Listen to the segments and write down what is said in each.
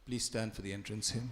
Please stand for the entrance hymn.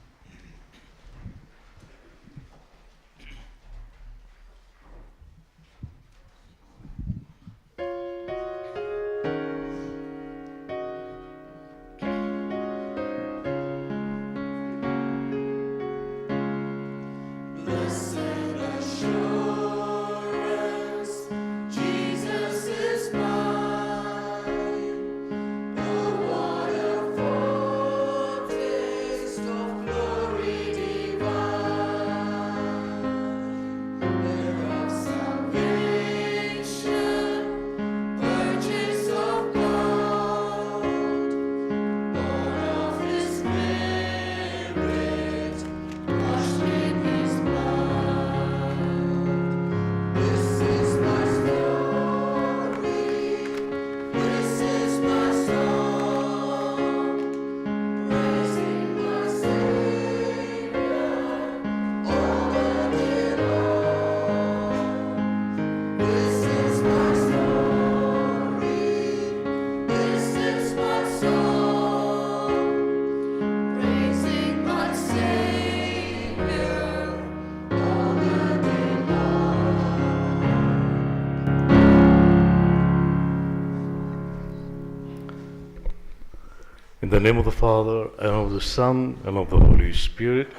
In the name of the Father, and of the Son, and of the Holy Spirit,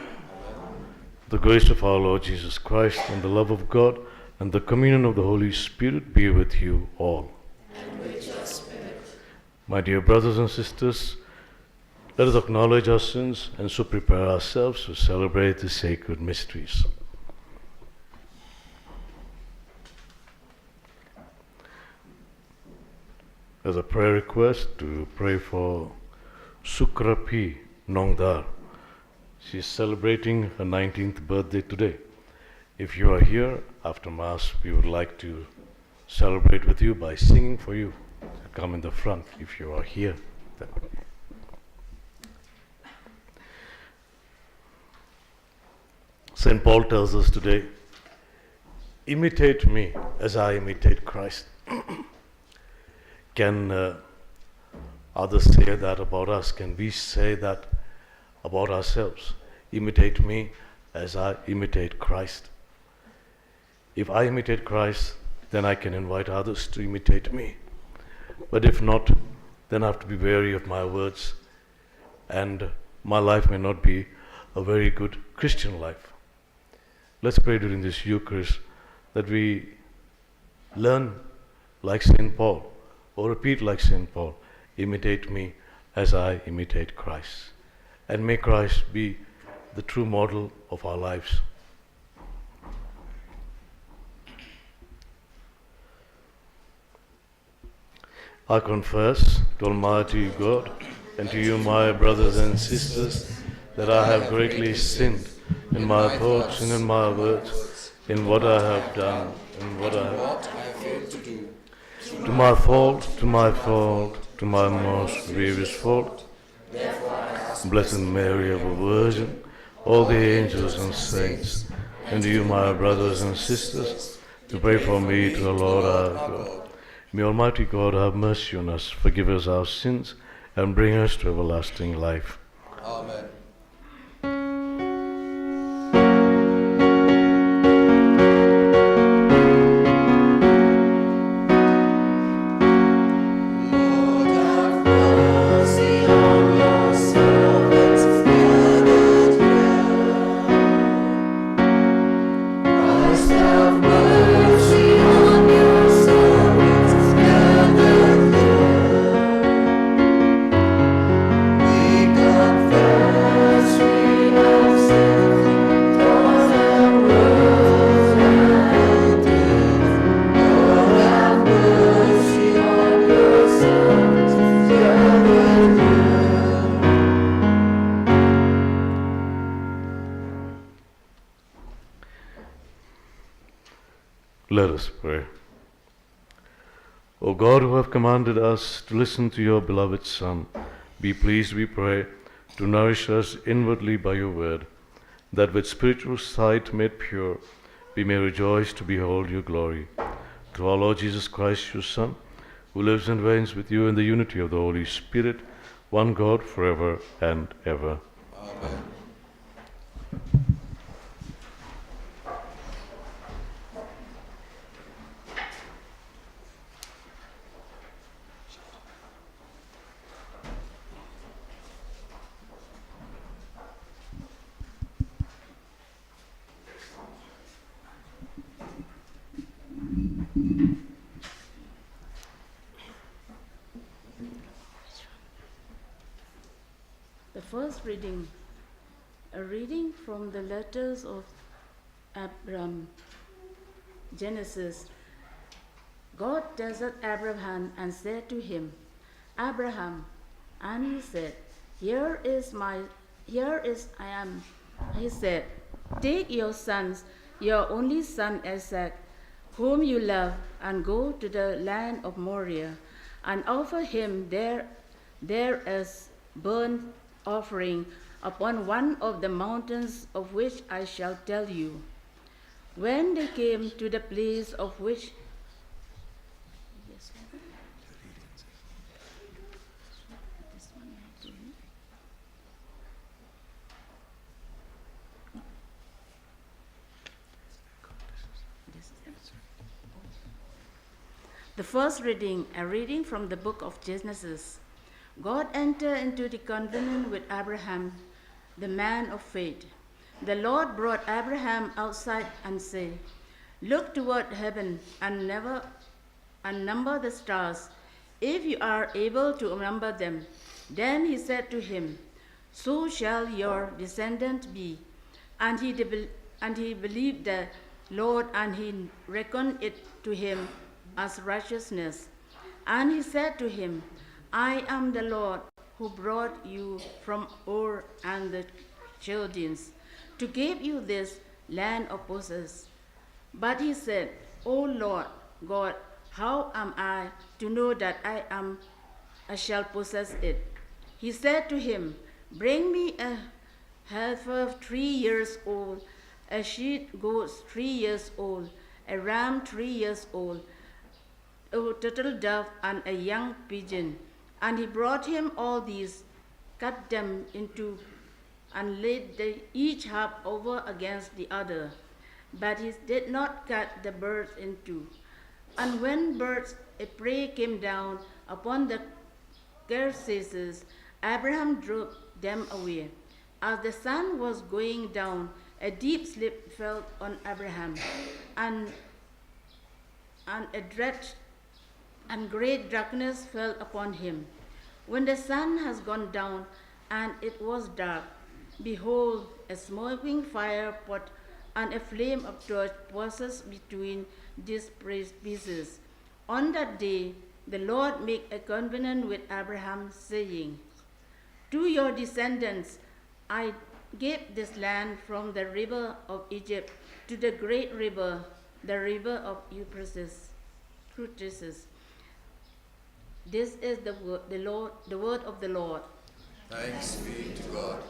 the grace of our Lord Jesus Christ, and the love of God, and the communion of the Holy Spirit be with you all. And with your spirit. My dear brothers and sisters, let us acknowledge our sins and so prepare ourselves to celebrate the sacred mysteries. As a prayer request, to pray for Sukrapi Nongdar. She is celebrating her 19th birthday today. If you are here after Mass, we would like to celebrate with you by singing for you. Come in the front if you are here. St. Paul tells us today, imitate me as I imitate Christ. Can others say that about us? Can we say that about ourselves? Imitate me as I imitate Christ. If I imitate Christ, then I can invite others to imitate me. But if not, then I have to be wary of my words, and my life may not be a very good Christian life. Let's pray during this Eucharist that we learn like St. Paul, or repeat like St. Paul, imitate me as I imitate Christ. And may Christ be the true model of our lives. I confess to Almighty God and to you, my brothers and sisters, that I have greatly sinned in my thoughts and in my words, in what I have done and what I have failed to do. To my fault, to my fault, to my most grievous fault. Blessed Mary, ever Virgin, all the angels and saints, and you, my brothers and sisters, to pray for me to the Lord our God. May Almighty God have mercy on us, forgive us our sins, and bring us to everlasting life. Amen. Let us pray. O God, who have commanded us to listen to your beloved Son, be pleased, we pray, to nourish us inwardly by your word, that with spiritual sight made pure, we may rejoice to behold your glory. Through our Lord Jesus Christ, your Son, who lives and reigns with you in the unity of the Holy Spirit, one God forever and ever. Amen. The first reading, a reading from the letters of Abraham, Genesis. God tested Abraham and said to him, Abraham, and he said, Here I am. He said, Take your sons, your only son Isaac, whom you love, and go to the land of Moriah, and offer him there as burnt offering upon one of the mountains of which I shall tell you. When they came to the place of which the first reading, a reading from the book of Genesis. God entered into the covenant with Abraham, the man of faith. The Lord brought Abraham outside and said, Look toward heaven and number the stars, if you are able to number them. Then he said to him, So shall your descendant be. And he believed the Lord, and he reckoned it to him as righteousness. And he said to him, I am the Lord who brought you from Ur and the Chaldeans to give you this land of possess. But he said, O Lord God, how am I to know that I shall possess it? He said to him, Bring me a heifer 3 years old, a she-goat 3 years old, a ram 3 years old, a turtle dove, and a young pigeon. And he brought him all these, cut them into, and laid each half over against the other. But he did not cut the birds in two. And when birds of prey came down upon the carcasses, Abraham drove them away. As the sun was going down, a deep sleep fell on Abraham, and a dread and great darkness fell upon him. When the sun has gone down and it was dark, behold, a smoking fire pot and a flame of torch passes between these pieces. On that day, the Lord made a covenant with Abraham, saying, To your descendants I gave this land from the river of Egypt to the great river, the river of Euphrates. This is the word of the Lord. Thanks be to God.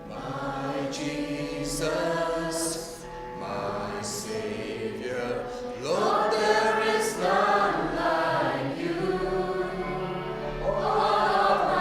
My Jesus, my Savior, Lord, there is none like you. All of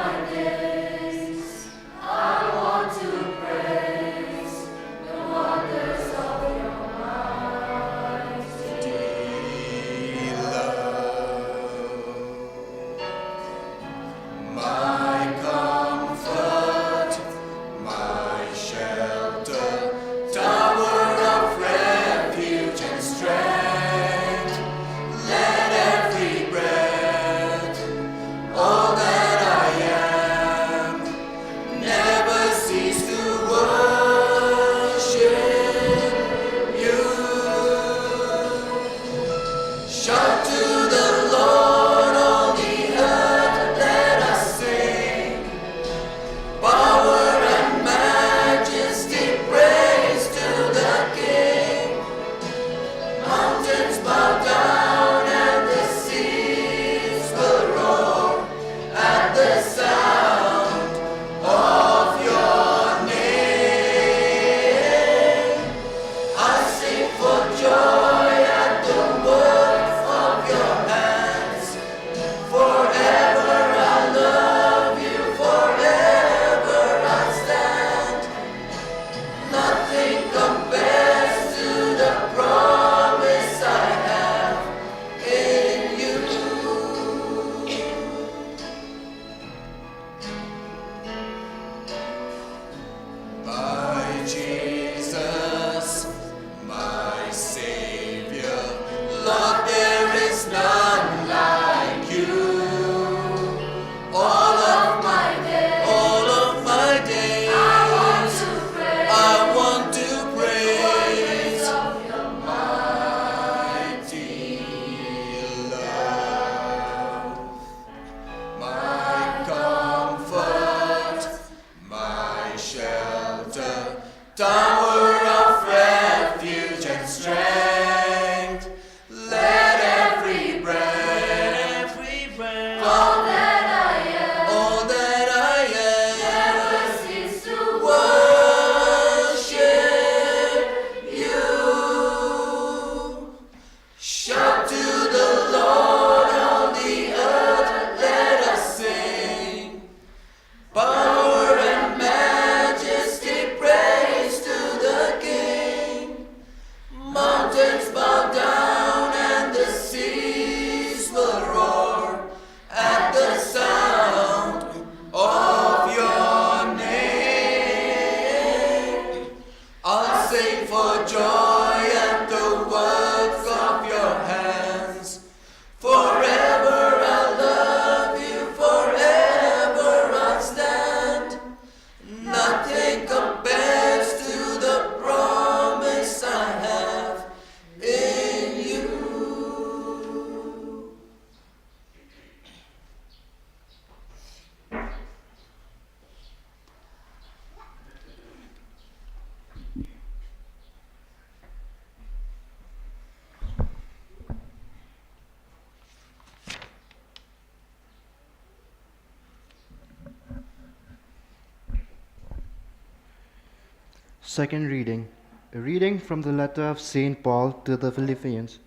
Second reading. A reading from the letter of St. Paul to the Philippians.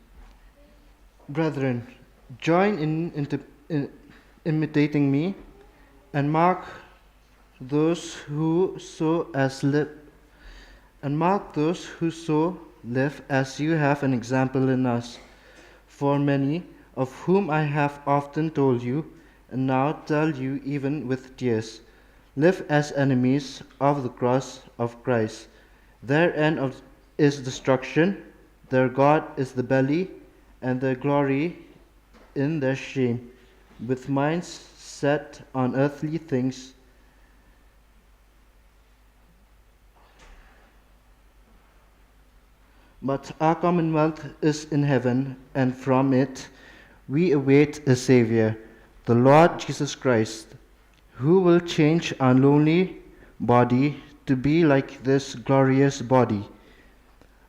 Brethren, join in imitating me and mark those who so live as you have an example in us. For many, of whom I have often told you, and now tell you even with tears, live as enemies of the cross of Christ. Their end is destruction, their God is the belly, and their glory in their shame, with minds set on earthly things. But our commonwealth is in heaven, and from it we await a Savior, the Lord Jesus Christ, who will change our lowly body to be like this glorious body,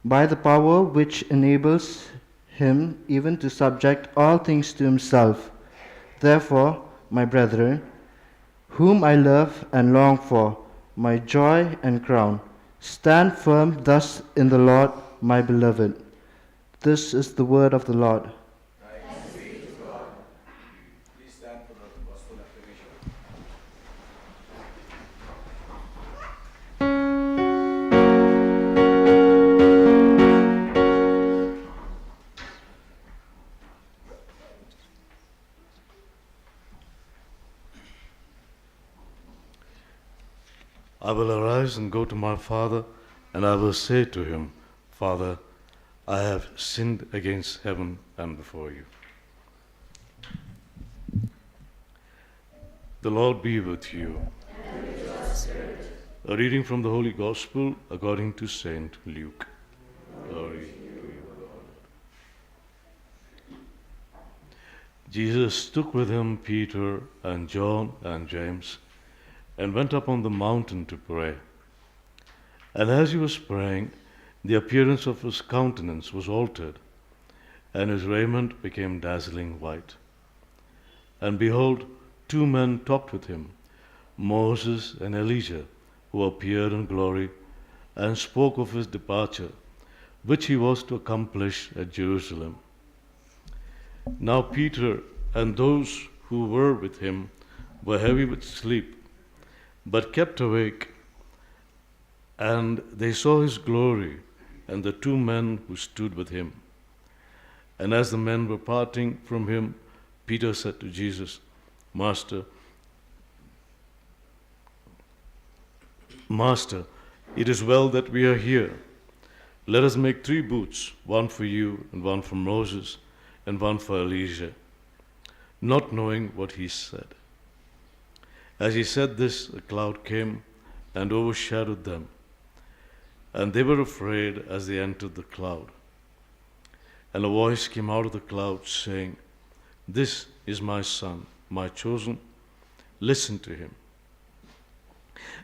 by the power which enables him even to subject all things to himself. Therefore, my brethren, whom I love and long for, my joy and crown, stand firm thus in the Lord, my beloved. This is the word of the Lord. Thanks be to God. Please stand for the gospel acclamation. I will arise and go to my father, and I will say to him, Father, I have sinned against heaven and before you. The Lord be with you. And with your spirit. A reading from the Holy Gospel according to Saint Luke. Glory to you, Lord. Jesus took with him Peter and John and James and went up on the mountain to pray. And as he was praying, the appearance of his countenance was altered, and his raiment became dazzling white. And behold, two men talked with him, Moses and Elijah, who appeared in glory, and spoke of his departure, which he was to accomplish at Jerusalem. Now Peter and those who were with him were heavy with sleep, but kept awake, and they saw his glory and the two men who stood with him. And as the men were parting from him, Peter said to Jesus, Master, it is well that we are here. Let us make 3 booths, one for you, and one for Moses, and one for Elijah, not knowing what he said. As he said this, a cloud came and overshadowed them, and they were afraid as they entered the cloud. And a voice came out of the cloud saying, This is my son, my chosen, listen to him.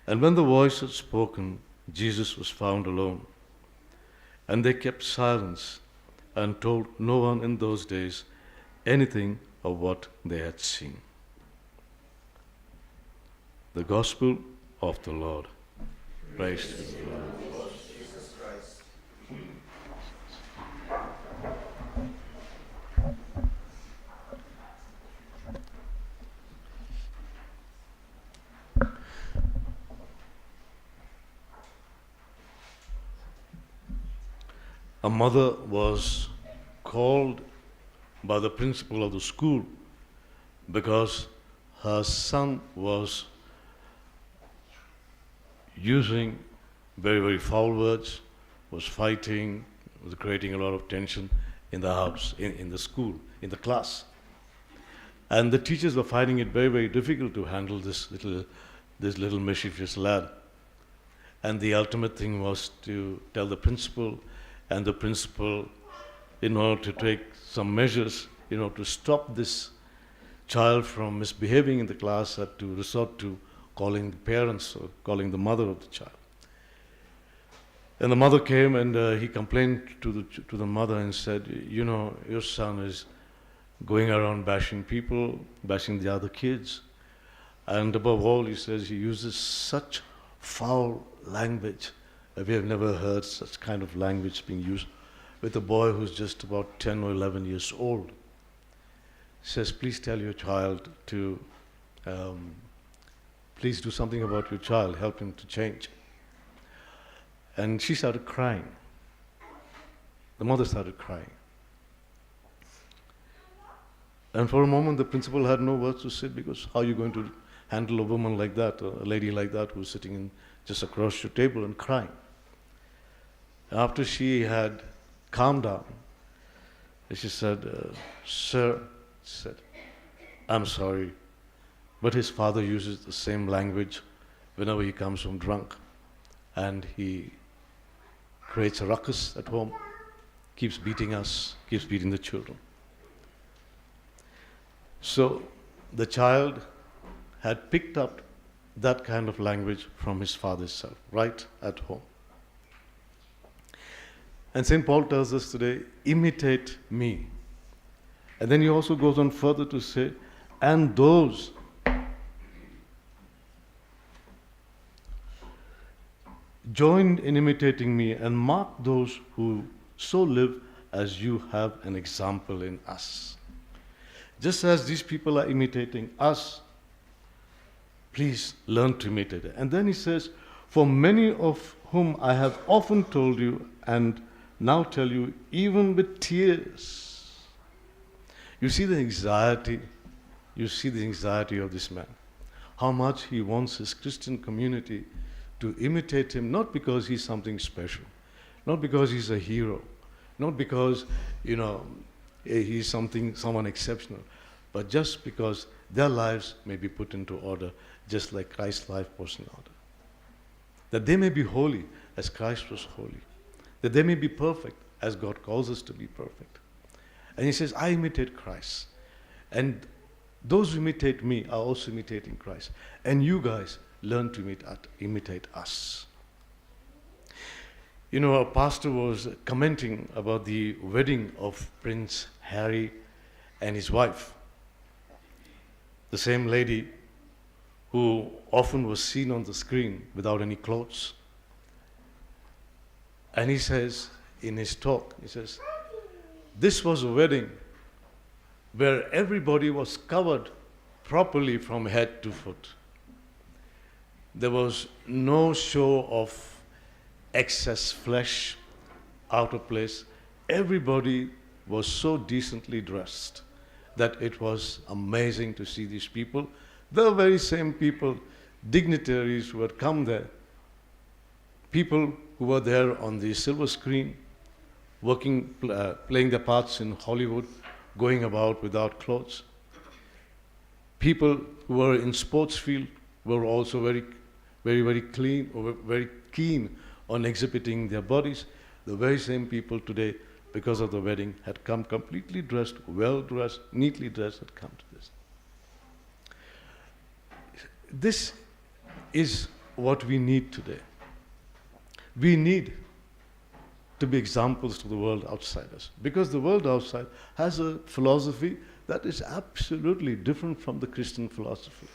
And when the voice had spoken, Jesus was found alone. And they kept silence and told no one in those days anything of what they had seen. The Gospel of the Lord. Praise to the Lord. Jesus Christ. A mother was called by the principal of the school because her son was using very, very foul words, was fighting, was creating a lot of tension in the house, in the school, in the class. And the teachers were finding it very, very difficult to handle this little mischievous lad. And the ultimate thing was to tell the principal, and the principal, in order to take some measures, to stop this child from misbehaving in the class, had to resort to calling the parents or calling the mother of the child. And the mother came and he complained to the mother and said, your son is going around bashing people, bashing the other kids. And above all, he says he uses such foul language, We have never heard such kind of language being used with a boy who's just about 10 or 11 years old. Says, please tell your child to, please do something about your child, help him to change. And she started crying. The mother started crying. And for a moment, the principal had no words to say, because how are you going to handle a woman like that, a lady like that who's sitting in just across your table and crying? After she had calmed down, she said, sir, she said, I'm sorry, but his father uses the same language whenever he comes home drunk, and he creates a ruckus at home, keeps beating us, keeps beating the children. So the child had picked up that kind of language from his father's self, right at home. And St. Paul tells us today, imitate me. And then he also goes on further to say, and those join in imitating me, and mark those who so live as you have an example in us. Just as these people are imitating us, please learn to imitate it. And then he says, for many of whom I have often told you and now tell you, even with tears. You see the anxiety, of this man. How much he wants his Christian community to imitate him, not because he's something special, not because he's a hero, not because, he's someone exceptional, but just because their lives may be put into order, just like Christ's life was in order. That they may be holy as Christ was holy. That they may be perfect as God calls us to be perfect. And he says, I imitate Christ. And those who imitate me are also imitating Christ. And you guys learn to imitate us. Our pastor was commenting about the wedding of Prince Harry and his wife. The same lady who often was seen on the screen without any clothes. And he says, in his talk, he says, this was a wedding where everybody was covered properly from head to foot. There was no show of excess flesh out of place. Everybody was so decently dressed that it was amazing to see these people. The very same people, dignitaries who had come there, people who were there on the silver screen, working, playing their parts in Hollywood, going about without clothes. People who were in sports field were also very, very, very clean, or very keen on exhibiting their bodies. The very same people today, because of the wedding, had come completely dressed, well dressed, neatly dressed, had come to this. This is what we need today. We need to be examples to the world outside us, because the world outside has a philosophy that is absolutely different from the Christian philosophy.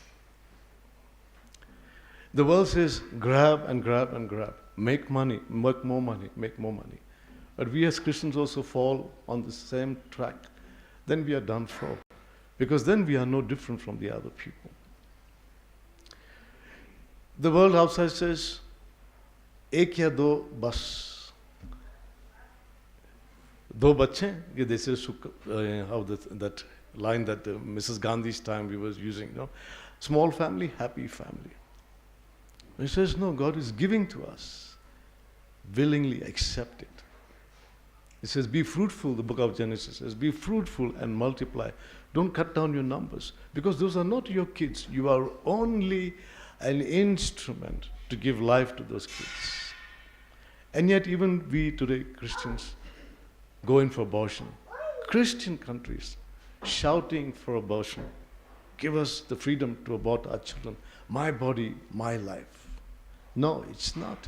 The world says, grab and grab and grab, make money, make more money, make more money. But we as Christians also fall on the same track. Then we are done for, because then we are no different from the other people. The world outside says, ek ya do bas. Do bache, this is how that line that Mrs. Gandhi's time we was using. Small family, happy family. He says, no, God is giving to us. Willingly accept it. It says, be fruitful, the book of Genesis says, be fruitful and multiply. Don't cut down your numbers, because those are not your kids. You are only an instrument to give life to those kids. And yet even we today, Christians, go in for abortion. Christian countries shouting for abortion. Give us the freedom to abort our children. My body, my life. No, it's not.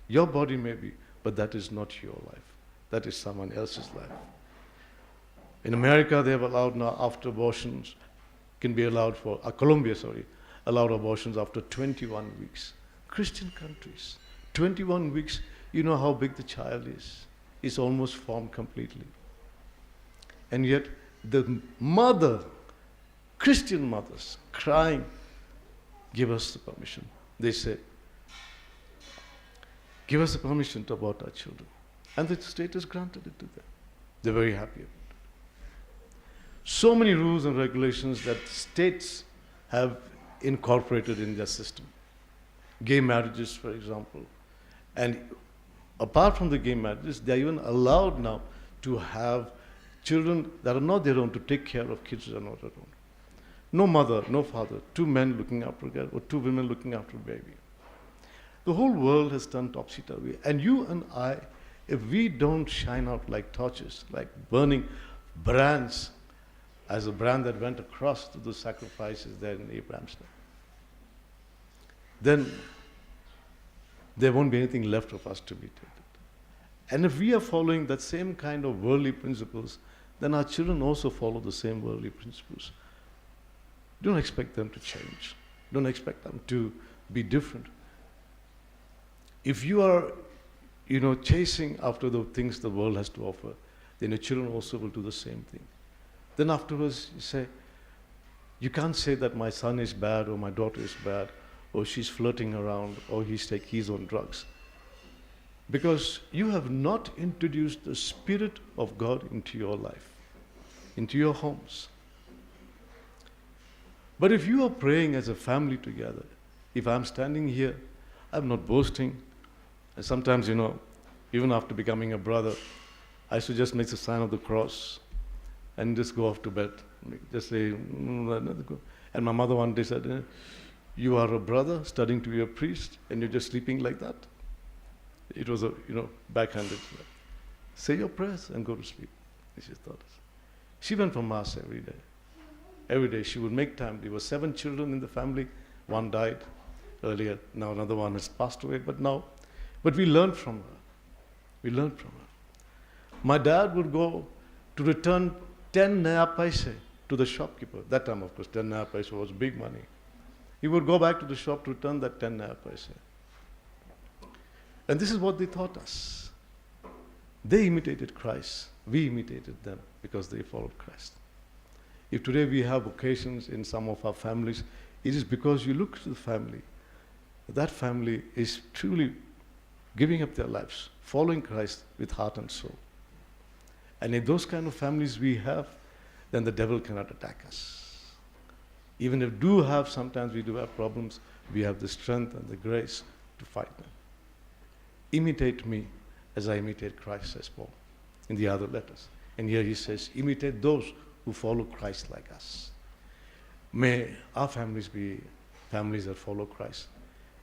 Your body may be, but that is not your life. That is someone else's life. In America, they have allowed now after abortions, can be allowed for, Colombia, allowed abortions after 21 weeks. Christian countries 21 weeks, you know how big the child is. It's almost formed completely. And yet, the mother, Christian mothers, crying, give us the permission. They say, give us the permission to abort our children. And the state has granted it to them. They're very happy about it. So many rules and regulations that states have incorporated in their system. Gay marriages, for example. And apart from the gay marriages, they are even allowed now to have children that are not their own, to take care of kids that are not their own. No mother, no father, 2 men looking after a girl, or 2 women looking after a baby. The whole world has turned topsy-turvy. And you and I, if we don't shine out like torches, like burning brands, as a brand that went across to the sacrifices there in Abraham's time, then there won't be anything left of us to be taken. And if we are following that same kind of worldly principles, then our children also follow the same worldly principles. Don't expect them to change. Don't expect them to be different. If you are, chasing after the things the world has to offer, then your children also will do the same thing. Then afterwards you say, you can't say that my son is bad or my daughter is bad or she's flirting around or he's on drugs. Because you have not introduced the Spirit of God into your life, into your homes. But if you are praying as a family together, if I'm standing here, I'm not boasting. And sometimes, even after becoming a brother, I used to just make the sign of the cross and just go off to bed. Just say, and my mother one day said, you are a brother studying to be a priest and you're just sleeping like that? It was a, backhanded. Say your prayers and go to sleep. She thought. She went for Mass every day. Every day she would make time. There were 7 children in the family. 1 died earlier. Now another one has passed away. But we learned from her. We learned from her. My dad would go to return 10 naya paise to the shopkeeper. That time, of course, 10 naya paise was big money. He would go back to the shop to return that 10 naya paise. And this is what they taught us. They imitated Christ. We imitated them because they followed Christ. If today we have occasions in some of our families, it is because you look to the family. That family is truly giving up their lives, following Christ with heart and soul. And in those kind of families we have, then the devil cannot attack us. Even if sometimes we do have problems, we have the strength and the grace to fight them. Imitate me as I imitate Christ, says Paul in the other letters. And here he says, imitate those who follow Christ like us. May our families be families that follow Christ.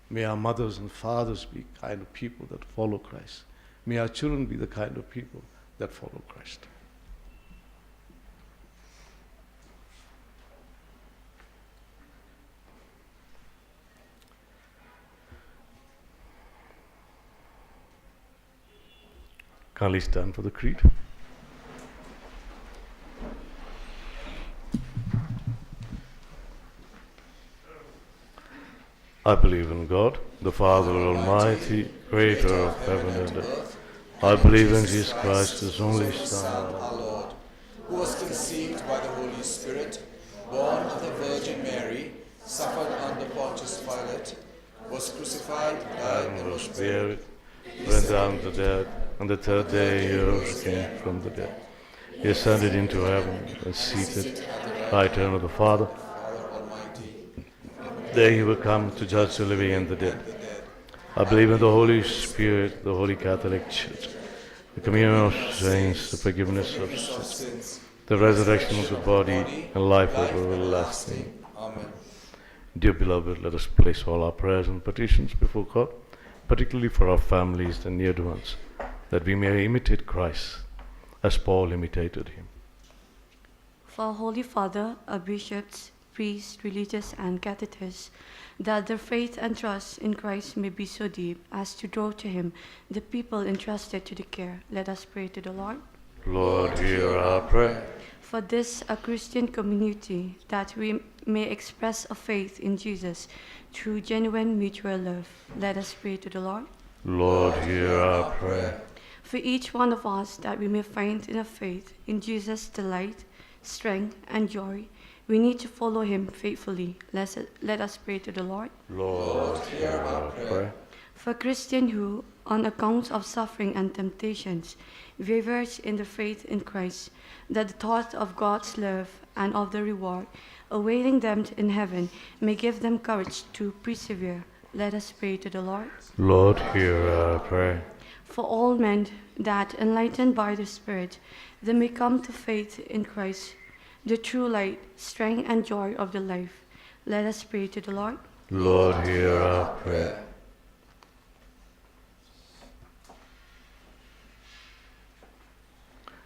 May our mothers and fathers be kind of people that follow Christ. May our children be the kind of people that follow Christ. Kindly stand for the creed. I believe in God, the Father Almighty, creator of heaven and earth. I believe in Jesus Christ, his only Son, our Lord, who was conceived by the Holy Spirit, born of the Virgin Mary, suffered under Pontius Pilate, was crucified, died, and was buried, went down to the dead, and the 3rd day he rose again from the dead. He ascended into heaven and seated at the right hand of the Father. There he will come to judge the living and the dead. I believe in the Holy Spirit, the Holy Catholic Church, the communion of saints, the forgiveness of sins, the resurrection of the body, and life everlasting. Amen. Dear beloved, let us place all our prayers and petitions before God, particularly for our families and near ones, that we may imitate Christ as Paul imitated him. For our Holy Father, our bishops, priests, religious, and catechists, that their faith and trust in Christ may be so deep as to draw to him the people entrusted to the care. Let us pray to the Lord. Lord, hear our prayer. For this, a Christian community, that we may express a faith in Jesus through genuine mutual love. Let us pray to the Lord. Lord, hear our prayer. For each one of us, that we may find in our faith in Jesus delight, strength, and joy, we need to follow him faithfully. Let us pray to the Lord. Lord, hear our prayer. For Christian who, on account of suffering and temptations, wavers in the faith in Christ, that the thought of God's love and of the reward awaiting them in heaven may give them courage to persevere. Let us pray to the Lord. Lord, hear our prayer. For all men, that enlightened by the Spirit, they may come to faith in Christ, the true light, strength, and joy of the life. Let us pray to the Lord. Lord, hear our prayer.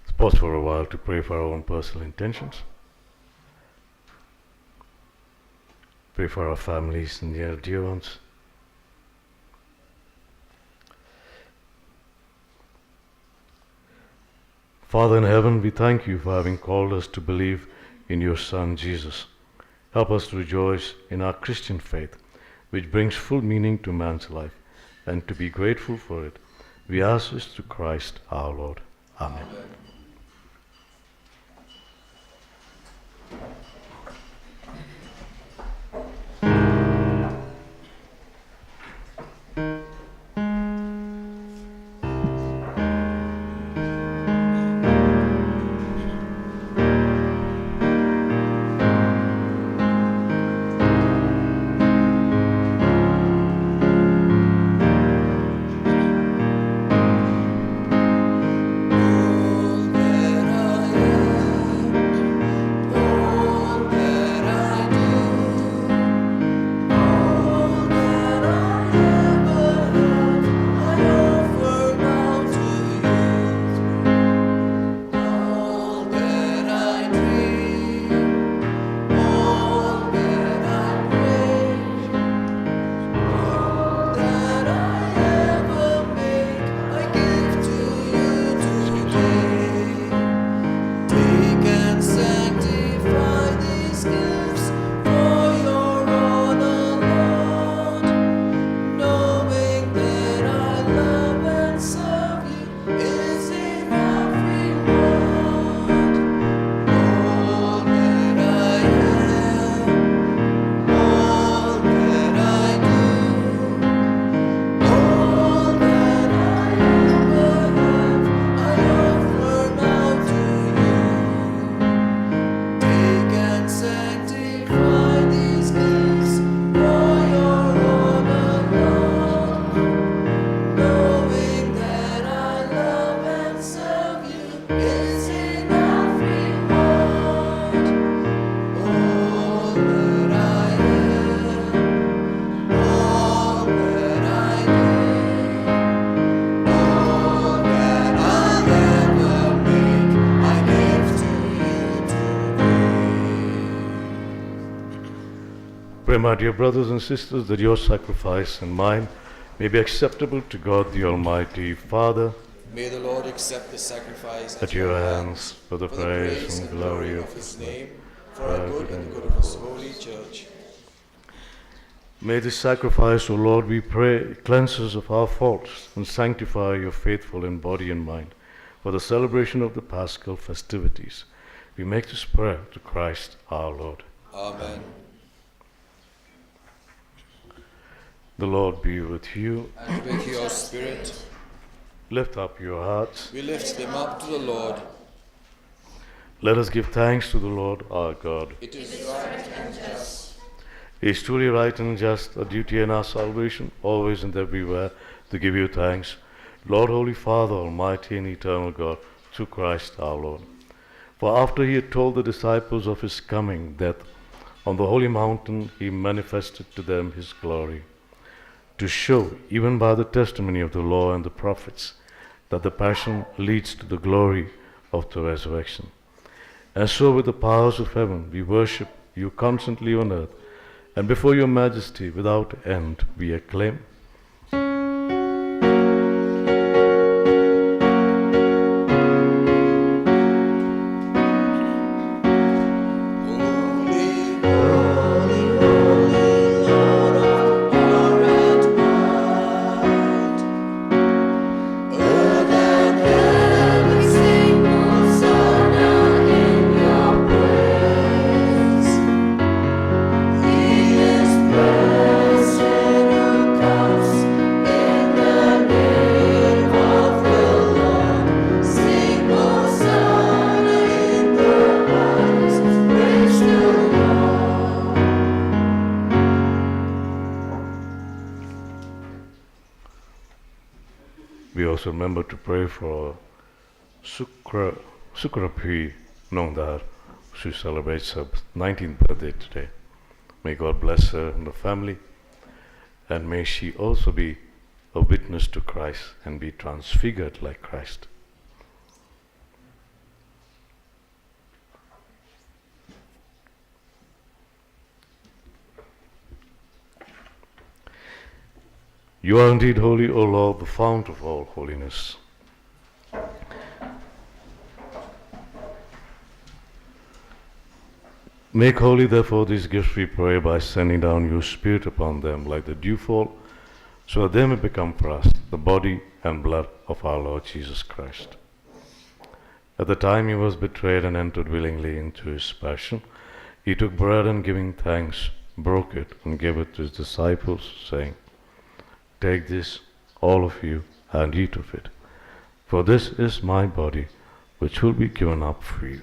Let's pause for a while to pray for our own personal intentions. Pray for our families and their dear ones. Father in heaven, we thank you for having called us to believe in your Son, Jesus. Help us to rejoice in our Christian faith, which brings full meaning to man's life, and to be grateful for it. We ask this through Christ our Lord. Amen. Pray, my dear brothers and sisters, that your sacrifice and mine may be acceptable to God the Almighty Father. May the Lord accept the sacrifice At your hands, for the praise and glory of his name, for our good and the good of his holy church. May this sacrifice, O Lord, we pray, cleanse us of our faults and sanctify your faithful in body and mind. For the celebration of the Paschal festivities, we make this prayer to Christ our Lord. Amen. The Lord be with you. And with your spirit, Lift up your hearts. we lift them up to the Lord. Let us give thanks to the Lord our God. It is right and just. It is truly right and just, a duty in our salvation, always and everywhere, to give you thanks, Lord, Holy Father, Almighty and eternal God, through Christ our Lord. For after he had told the disciples of his coming death, on the holy mountain he manifested to them his glory, to show, even by the testimony of the law and the prophets, that the passion leads to the glory of the resurrection. And so with the powers of heaven we worship you constantly on earth, and before your majesty without end we acclaim. Holy, holy, holy Lord of power and might, also remember to pray for Sukrapi Nongdar. She celebrates her 19th birthday today. May God bless her and the family, and may she also be a witness to Christ and be transfigured like Christ. You are indeed holy, O Lord, the fount of all holiness. Make holy, therefore, these gifts, we pray, by sending down your Spirit upon them like the dewfall, so that they may become for us the body and blood of our Lord Jesus Christ. At the time he was betrayed and entered willingly into his passion, he took bread and, giving thanks, broke it and gave it to his disciples, saying, "Take this, all of you, and eat of it, for this is my body, which will be given up for you."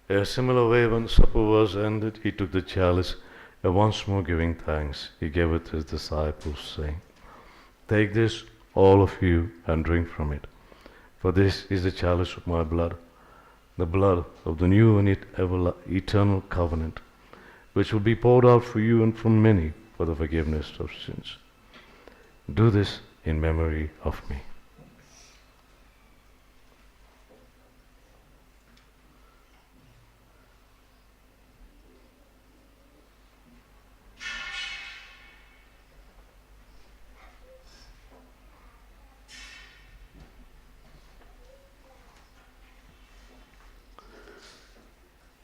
In a similar way, when supper was ended, he took the chalice, and once more giving thanks, he gave it to his disciples, saying, "Take this, all of you, and drink from it, for this is the chalice of my blood, the blood of the new and eternal covenant, which will be poured out for you and for many for the forgiveness of sins. Do this in memory of me."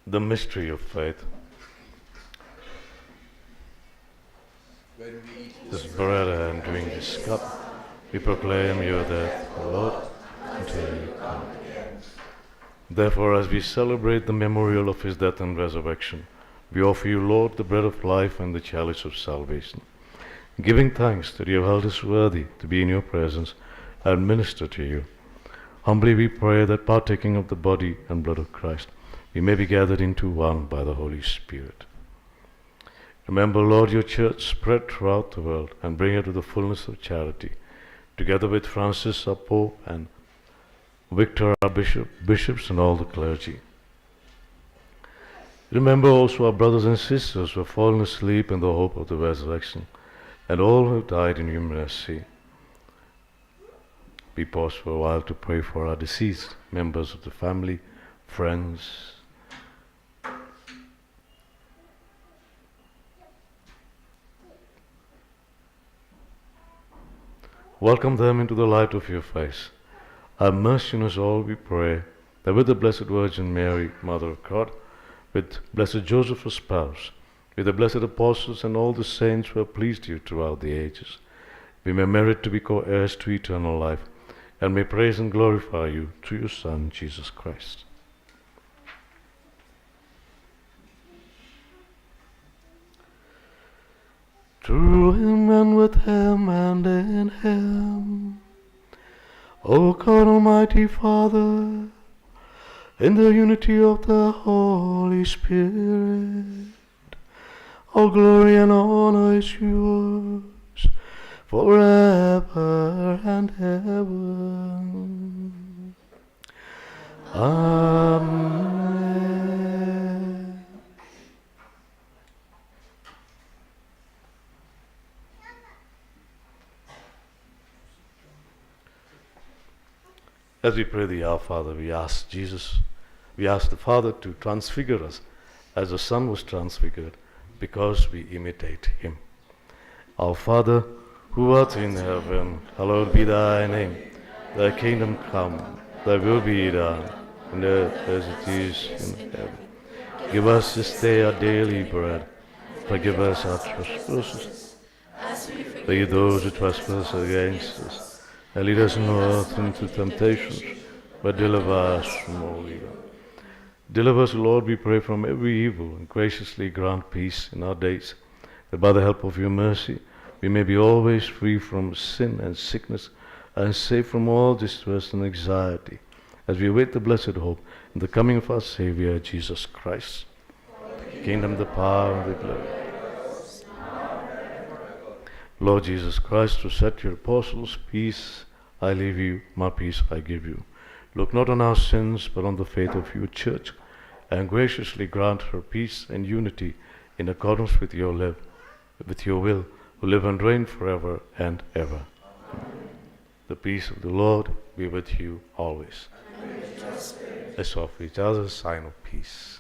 The mystery of faith. When we eat This bread and drink this cup, we proclaim your death, O Lord, until you come again. Therefore, as we celebrate the memorial of his death and resurrection, we offer you, Lord, the bread of life and the chalice of salvation, giving thanks that you have held us worthy to be in your presence and minister to you. Humbly we pray that, partaking of the body and blood of Christ, we may be gathered into one by the Holy Spirit. Remember, Lord, your church spread throughout the world, and bring her to the fullness of charity, together with Francis our Pope and Victor our bishops and all the clergy. Remember also our brothers and sisters who have fallen asleep in the hope of the resurrection, and all who have died in your mercy. We pause for a while to pray for our deceased members of the family, friends. Welcome them into the light of your face. Have mercy on us all, we pray, that with the Blessed Virgin Mary, Mother of God, with Blessed Joseph, her spouse, with the blessed apostles and all the saints who have pleased you throughout the ages, we may merit to be co-heirs to eternal life, and may praise and glorify you through your Son, Jesus Christ. Through him and with him and in him, O God, Almighty Father, in the unity of the Holy Spirit, all glory and honor is yours forever and ever. Amen. As we pray the Our Father, we ask the Father to transfigure us as the Son was transfigured, because we imitate him. Our Father, who art in heaven, hallowed be thy name. Thy kingdom come, thy will be done, on earth as it is in heaven. Give us this day our daily bread. Forgive us our trespasses, forgive those who trespass against us. And lead us not into temptations, but deliver us from all evil. Deliver us, Lord, we pray, from every evil, and graciously grant peace in our days, that by the help of your mercy we may be always free from sin and sickness, and safe from all distress and anxiety, as we await the blessed hope in the coming of our Savior, Jesus Christ. The kingdom, the power, and the glory. Lord Jesus Christ, who said to your apostles, peace I leave you, my peace I give you. Look not on our sins, but on the faith of your church, and graciously grant her peace and unity in accordance with your will, who live and reign forever and ever. The peace of the Lord be with you always. Let's offer each other a sign of peace.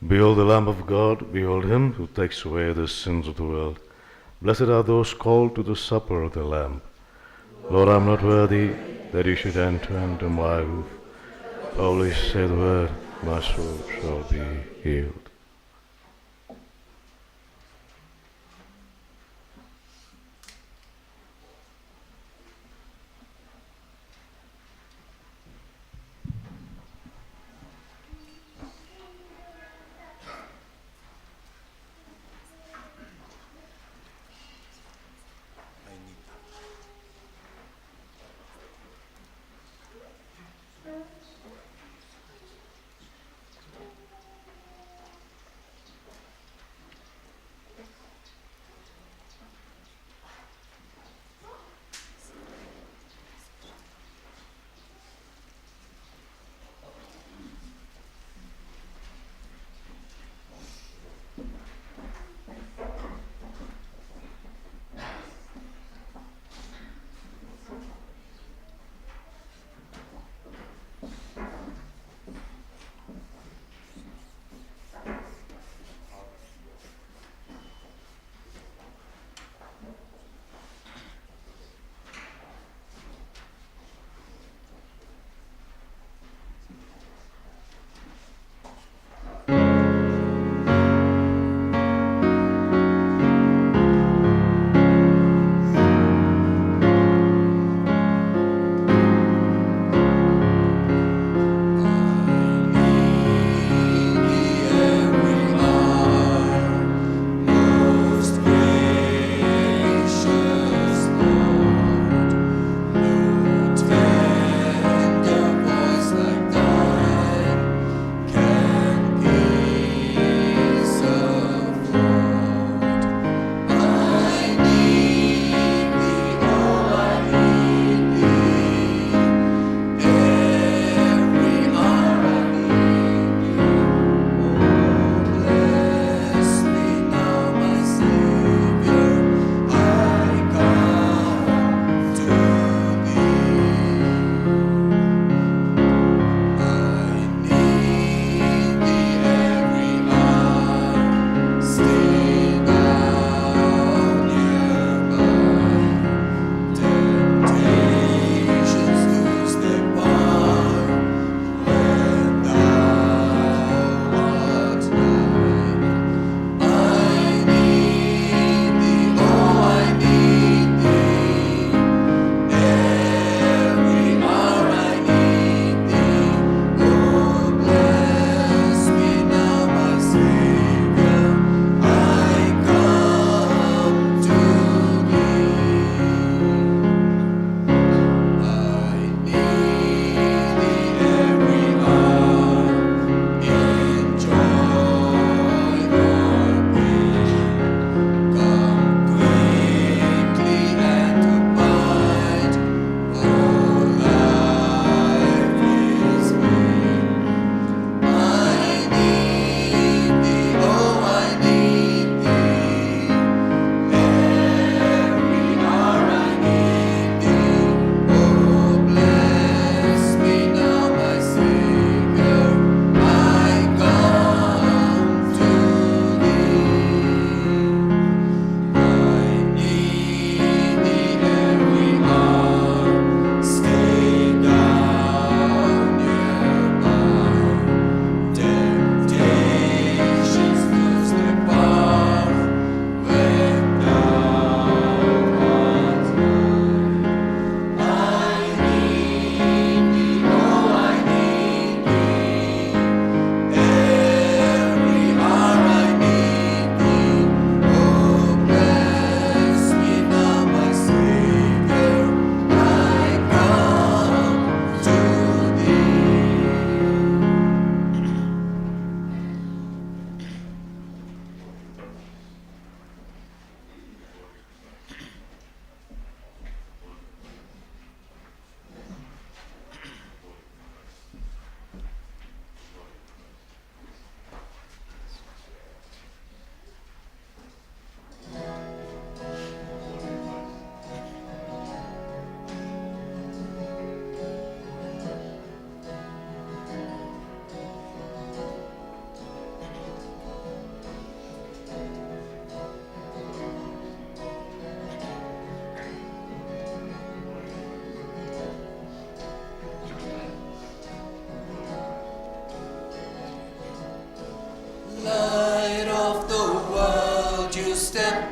Behold the Lamb of God, behold him who takes away the sins of the world. Blessed are those called to the supper of the Lamb. Lord, I am not worthy that you should enter under my roof. Only say the word, my soul shall be healed.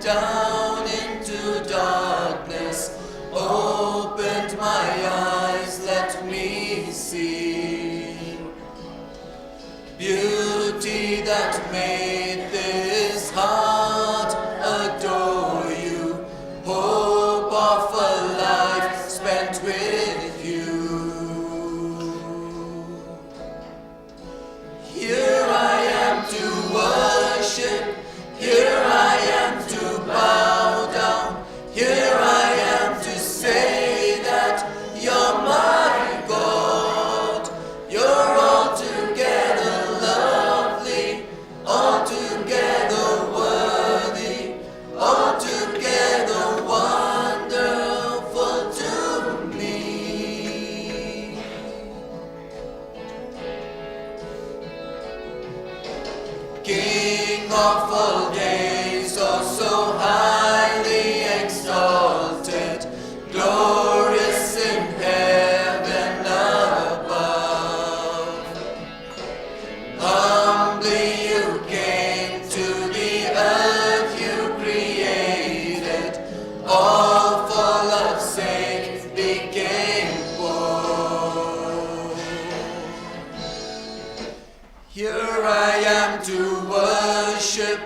down into darkness, opened my eyes, let me see beauty that made this heart adore you, hope of a life spent with you. Here I am to worship, here I am to bow down, here I am to say that you're my God. You're altogether lovely, altogether worthy, altogether wonderful to me. King of all days, oh so highly exalted, glorious in heaven above. Humbly you came to the earth you created, all for love's sake became poor. Here I am to worship,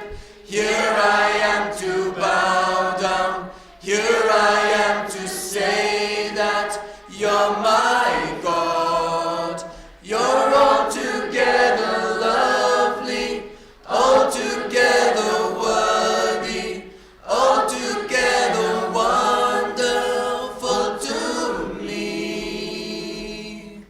here I am to bow down, here I am to say that you're my God. You're altogether lovely, altogether worthy, altogether wonderful to me.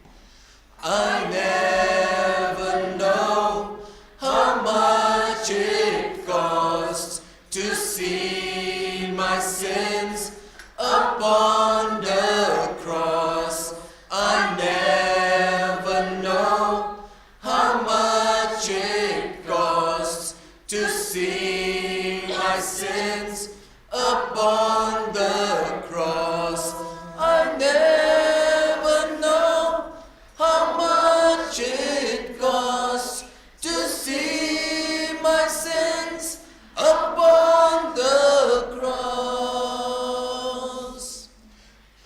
I never know how much it costs to see my sins upon the cross. I never know how much it costs to see my sins upon the cross. I never know how much it costs to see my sins upon the cross.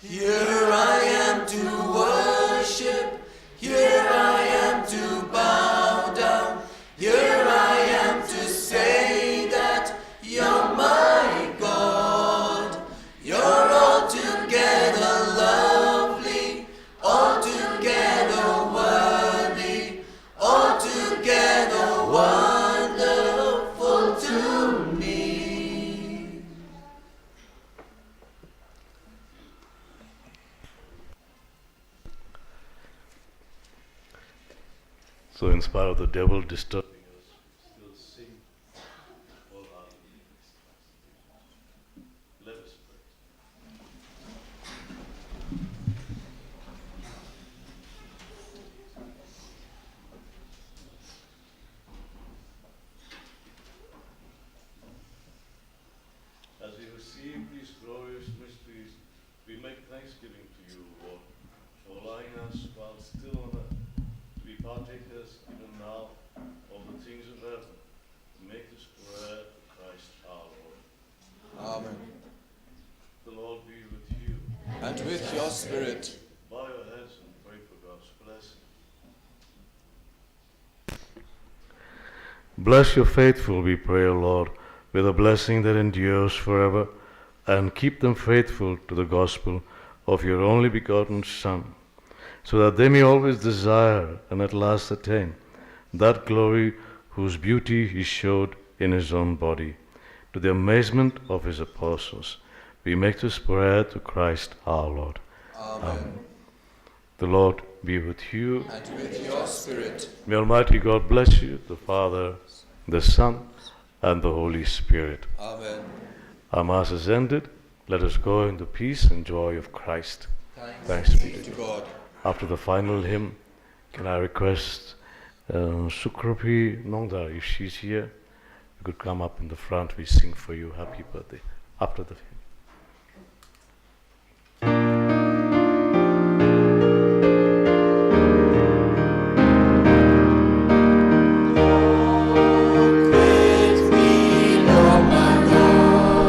Here I am to worship, here I am to bow down, here I am to say that you're my God. You're altogether lovely, altogether worthy, altogether wonderful to me. So in spite of the devil disturbing us, we still sing wholeheartedly. Let us pray. As we receive these glorious mysteries, we make thanksgiving to you, Lord, for allowing us while still on earth to be partakers even now of the things of heaven, to make this prayer to Christ our Lord. Amen. The Lord be with you. And with your spirit. Bow your heads and pray for God's blessing. Bless your faithful, we pray, O Lord, with a blessing that endures forever, and keep them faithful to the gospel of your only begotten Son, so that they may always desire and at last attain that glory whose beauty he showed in his own body. To the amazement of his apostles, we make this prayer to Christ our Lord. Amen. The Lord be with you. And with your spirit. May Almighty God bless you, the Father, the Son, and the Holy Spirit. Amen. Our Mass is ended. Let us go in the peace and joy of Christ. Thanks be to God. After the final hymn, can I request Sukrapi Nongda, if she's here, you could come up in the front. We sing for you happy birthday after the hymn. With me, Lord my Lord.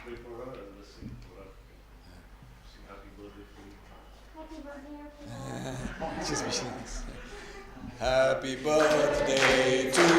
Pray for her and let's sing for her. Sing happy birthday for you. She's wishing us. Happy birthday to